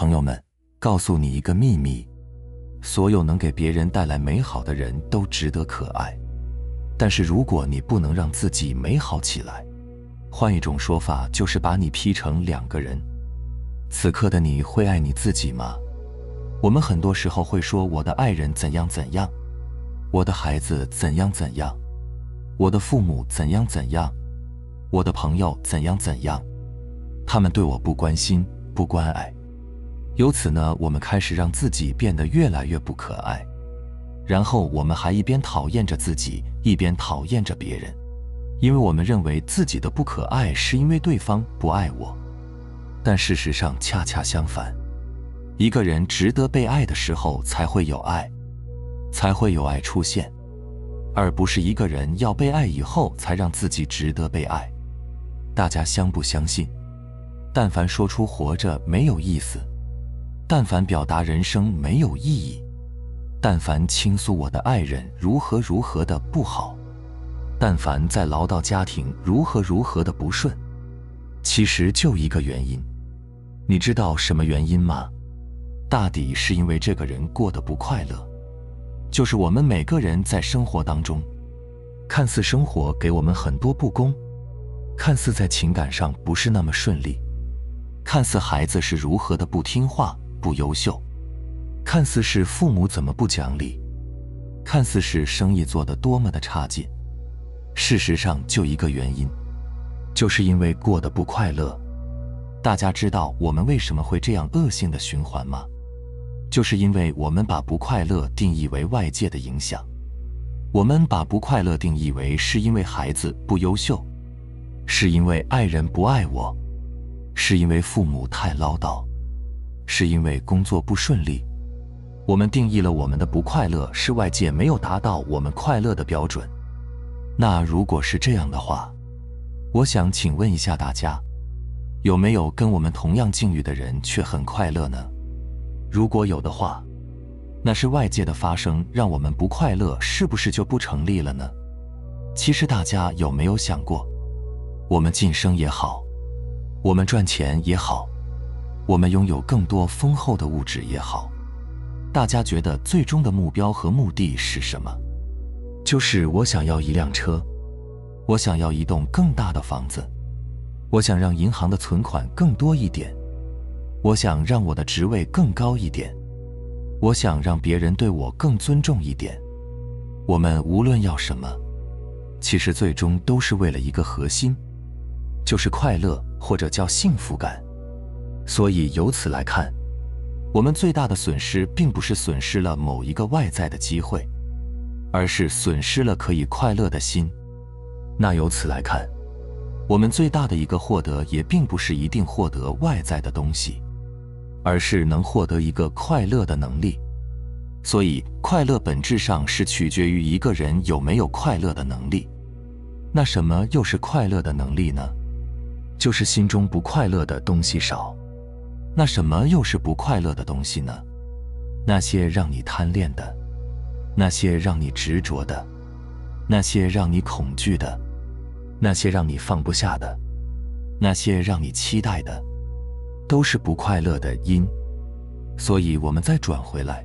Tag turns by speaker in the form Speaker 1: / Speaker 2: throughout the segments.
Speaker 1: 朋友们，告诉你一个秘密，所有能给别人带来美好的人都值得可爱。但是如果你不能让自己美好起来，换一种说法就是把你劈成两个人。此刻的你会爱你自己吗？我们很多时候会说我的爱人怎样怎样，我的孩子怎样怎样，我的父母怎样怎样，我的朋友怎样怎样，他们对我不关心不关爱。由此呢，我们开始让自己变得越来越不可爱，然后我们还一边讨厌着自己，一边讨厌着别人，因为我们认为自己的不可爱是因为对方不爱我。但事实上恰恰相反，一个人值得被爱的时候才会有爱，才会有爱出现，而不是一个人要被爱以后才让自己值得被爱。大家相不相信？但凡说出活着没有意思，但凡表达人生没有意义，但凡倾诉我的爱人如何如何的不好，但凡在唠叨家庭如何如何的不顺，其实就一个原因。你知道什么原因吗？大抵是因为这个人过得不快乐。就是我们每个人在生活当中，看似生活给我们很多不公，看似在情感上不是那么顺利，看似孩子是如何的不听话不优秀，看似是父母怎么不讲理，看似是生意做得多么的差劲，事实上就一个原因，就是因为过得不快乐。大家知道我们为什么会这样恶性的循环吗？就是因为我们把不快乐定义为外界的影响，我们把不快乐定义为是因为孩子不优秀，是因为爱人不爱我，是因为父母太唠叨，是因为工作不顺利。我们定义了我们的不快乐是外界没有达到我们快乐的标准。那如果是这样的话，我想请问一下大家，有没有跟我们同样境遇的人却很快乐呢？如果有的话，那是外界的发生让我们不快乐，是不是就不成立了呢？其实大家有没有想过，我们晋升也好，我们赚钱也好，我们拥有更多丰厚的物质也好，大家觉得最终的目标和目的是什么？就是我想要一辆车，我想要一栋更大的房子，我想让银行的存款更多一点，我想让我的职位更高一点，我想让别人对我更尊重一点。我们无论要什么，其实最终都是为了一个核心，就是快乐，或者叫幸福感。所以由此来看，我们最大的损失并不是损失了某一个外在的机会，而是损失了可以快乐的心。那由此来看，我们最大的一个获得也并不是一定获得外在的东西，而是能获得一个快乐的能力。所以快乐本质上是取决于一个人有没有快乐的能力。那什么又是快乐的能力呢？就是心中不快乐的东西少。那什么又是不快乐的东西呢？那些让你贪恋的，那些让你执着的，那些让你恐惧的，那些让你放不下的，那些让你期待的，都是不快乐的因。所以我们再转回来，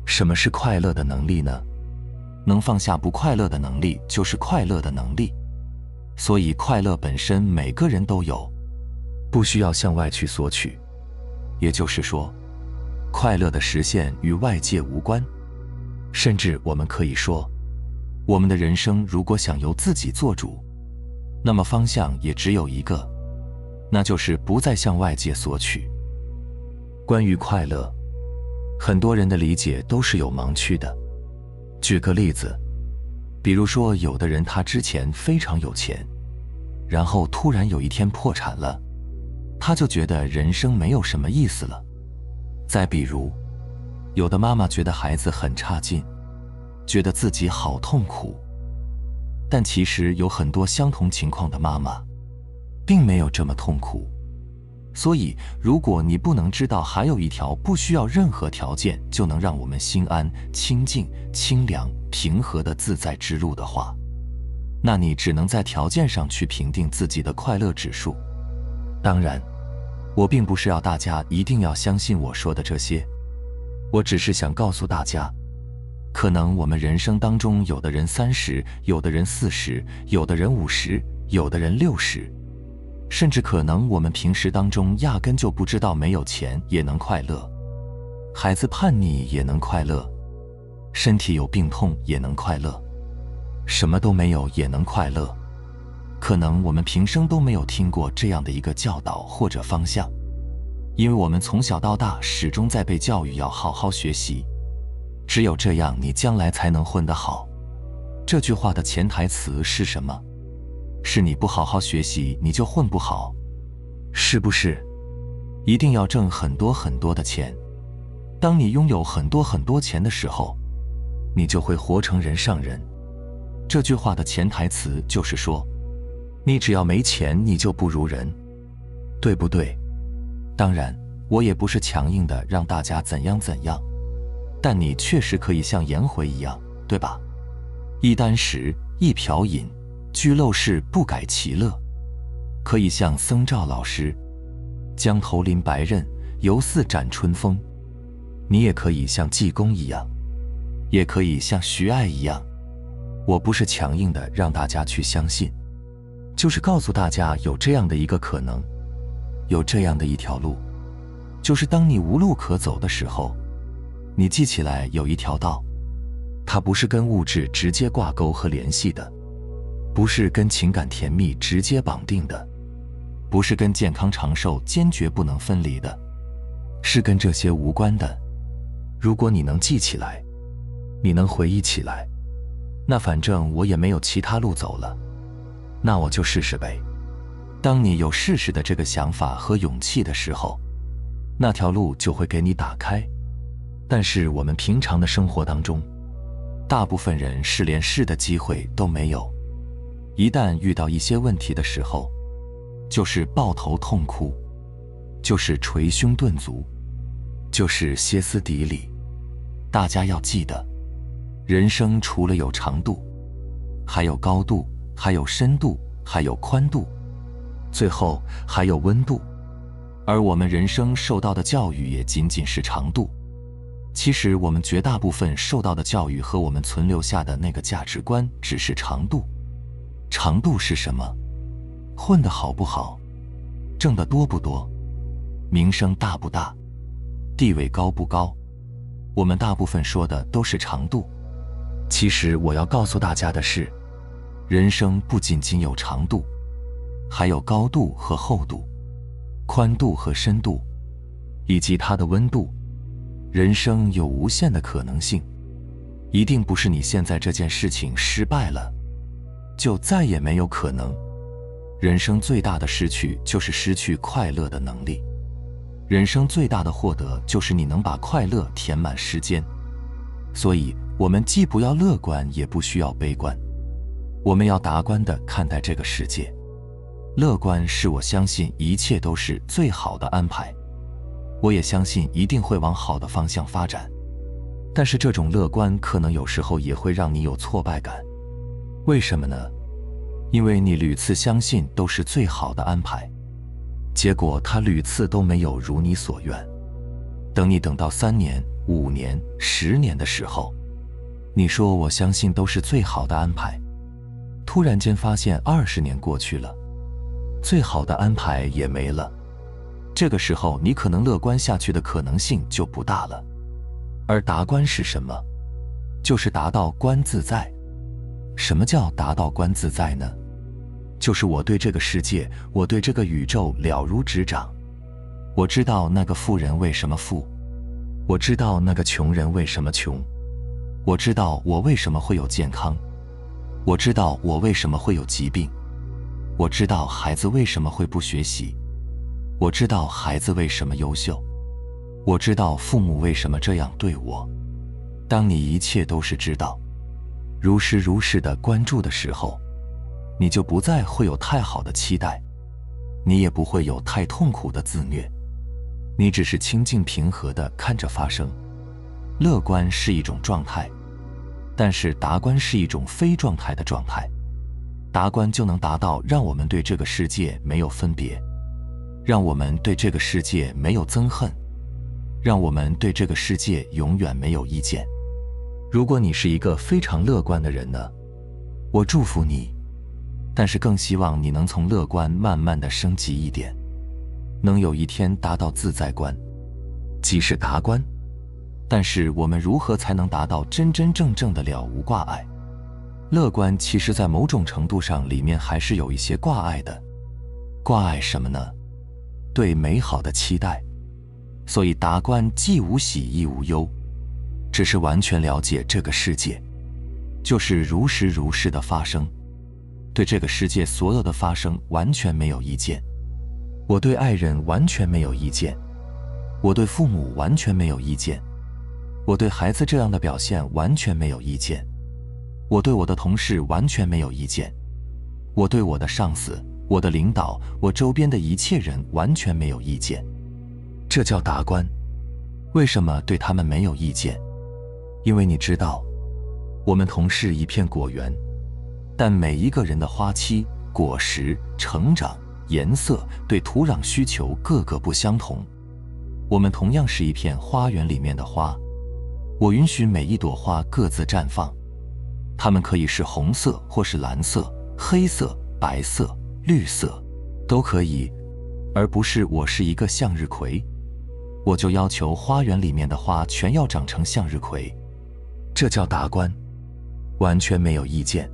Speaker 1: 什么是快乐的能力呢？能放下不快乐的能力就是快乐的能力。所以快乐本身每个人都有，不需要向外去索取。也就是说，快乐的实现与外界无关。甚至我们可以说，我们的人生如果想由自己做主，那么方向也只有一个，那就是不再向外界索取。关于快乐，很多人的理解都是有盲区的。举个例子，比如说有的人他之前非常有钱，然后突然有一天破产了，他就觉得人生没有什么意思了。再比如，有的妈妈觉得孩子很差劲，觉得自己好痛苦。但其实有很多相同情况的妈妈，并没有这么痛苦。所以，如果你不能知道还有一条不需要任何条件就能让我们心安、清净、清凉、平和的自在之路的话，那你只能在条件上去评定自己的快乐指数。当然，我并不是要大家一定要相信我说的这些，我只是想告诉大家，可能我们人生当中有的人30，有的人40，有的人50，有的人60，甚至可能我们平时当中压根就不知道没有钱也能快乐，孩子叛逆也能快乐，身体有病痛也能快乐，什么都没有也能快乐。可能我们平生都没有听过这样的一个教导或者方向，因为我们从小到大始终在被教育要好好学习，只有这样你将来才能混得好。这句话的潜台词是什么？是你不好好学习你就混不好，是不是？一定要挣很多很多的钱，当你拥有很多很多钱的时候，你就会活成人上人。这句话的潜台词就是说，你只要没钱你就不如人，对不对？当然我也不是强硬的让大家怎样怎样，但你确实可以像颜回一样，对吧？一箪食，一瓢饮，居陋室，不改其乐。可以像僧肇老师，将头临白刃，犹似展春风。你也可以像济公一样，也可以像徐爱一样。我不是强硬的让大家去相信，就是告诉大家有这样的一个可能，有这样的一条路，就是当你无路可走的时候，你记起来有一条道，它不是跟物质直接挂钩和联系的，不是跟情感甜蜜直接绑定的，不是跟健康长寿坚决不能分离的，是跟这些无关的。如果你能记起来，你能回忆起来，那反正我也没有其他路走了，那我就试试呗。当你有试试的这个想法和勇气的时候，那条路就会给你打开。但是我们平常的生活当中，大部分人是连试的机会都没有，一旦遇到一些问题的时候，就是抱头痛哭，就是捶胸顿足，就是歇斯底里。大家要记得，人生除了有长度，还有高度，还有深度，还有宽度，最后还有温度。而我们人生受到的教育也仅仅是长度。其实我们绝大部分受到的教育和我们存留下的那个价值观只是长度。长度是什么？混得好不好，挣得多不多，名声大不大，地位高不高，我们大部分说的都是长度。其实我要告诉大家的是，人生不仅仅有长度，还有高度和厚度，宽度和深度，以及它的温度。人生有无限的可能性，一定不是你现在这件事情失败了，就再也没有可能。人生最大的失去就是失去快乐的能力，人生最大的获得就是你能把快乐填满时间。所以我们既不要乐观，也不需要悲观，我们要达观地看待这个世界。乐观是我相信一切都是最好的安排，我也相信一定会往好的方向发展。但是这种乐观可能有时候也会让你有挫败感。为什么呢？因为你屡次相信都是最好的安排，结果它屡次都没有如你所愿。等你等到3年、5年、10年的时候，你说我相信都是最好的安排，突然间发现20年过去了，最好的安排也没了。这个时候你可能乐观下去的可能性就不大了。而达观是什么？就是达到观自在。什么叫达到观自在呢？就是我对这个世界，我对这个宇宙了如指掌。我知道那个富人为什么富，我知道那个穷人为什么穷，我知道我为什么会有健康，我知道我为什么会有疾病，我知道孩子为什么会不学习，我知道孩子为什么优秀，我知道父母为什么这样对我。当你一切都是知道，如实如是的关注的时候，你就不再会有太好的期待，你也不会有太痛苦的自虐，你只是清静平和地看着发生。乐观是一种状态，但是达观是一种非状态的状态。达观就能达到让我们对这个世界没有分别，让我们对这个世界没有憎恨，让我们对这个世界永远没有意见。如果你是一个非常乐观的人呢，我祝福你，但是更希望你能从乐观慢慢的升级一点，能有一天达到自在观，即是达观。但是我们如何才能达到真真正正的了无挂碍？乐观其实在某种程度上里面还是有一些挂碍的。挂碍什么呢？对美好的期待。所以达观既无喜亦无忧，只是完全了解这个世界就是如实如是的发生，对这个世界所有的发生完全没有意见。我对爱人完全没有意见，我对父母完全没有意见，我对孩子这样的表现完全没有意见，我对我的同事完全没有意见，我对我的上司、我的领导、我周边的一切人完全没有意见。这叫达观。为什么对他们没有意见？因为你知道，我们同是一片果园，但每一个人的花期、果实、成长、颜色、对土壤需求各个不相同。我们同样是一片花园里面的花，我允许每一朵花各自绽放，它们可以是红色或是蓝色、黑色、白色、绿色，都可以，而不是我是一个向日葵，我就要求花园里面的花全要长成向日葵。这叫达观，完全没有意见。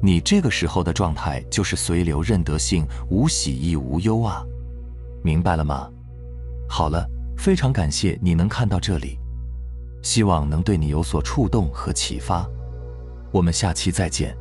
Speaker 1: 你这个时候的状态就是随流任得性，无喜亦无忧啊，明白了吗？好了，非常感谢你能看到这里，希望能对你有所触动和启发。我们下期再见。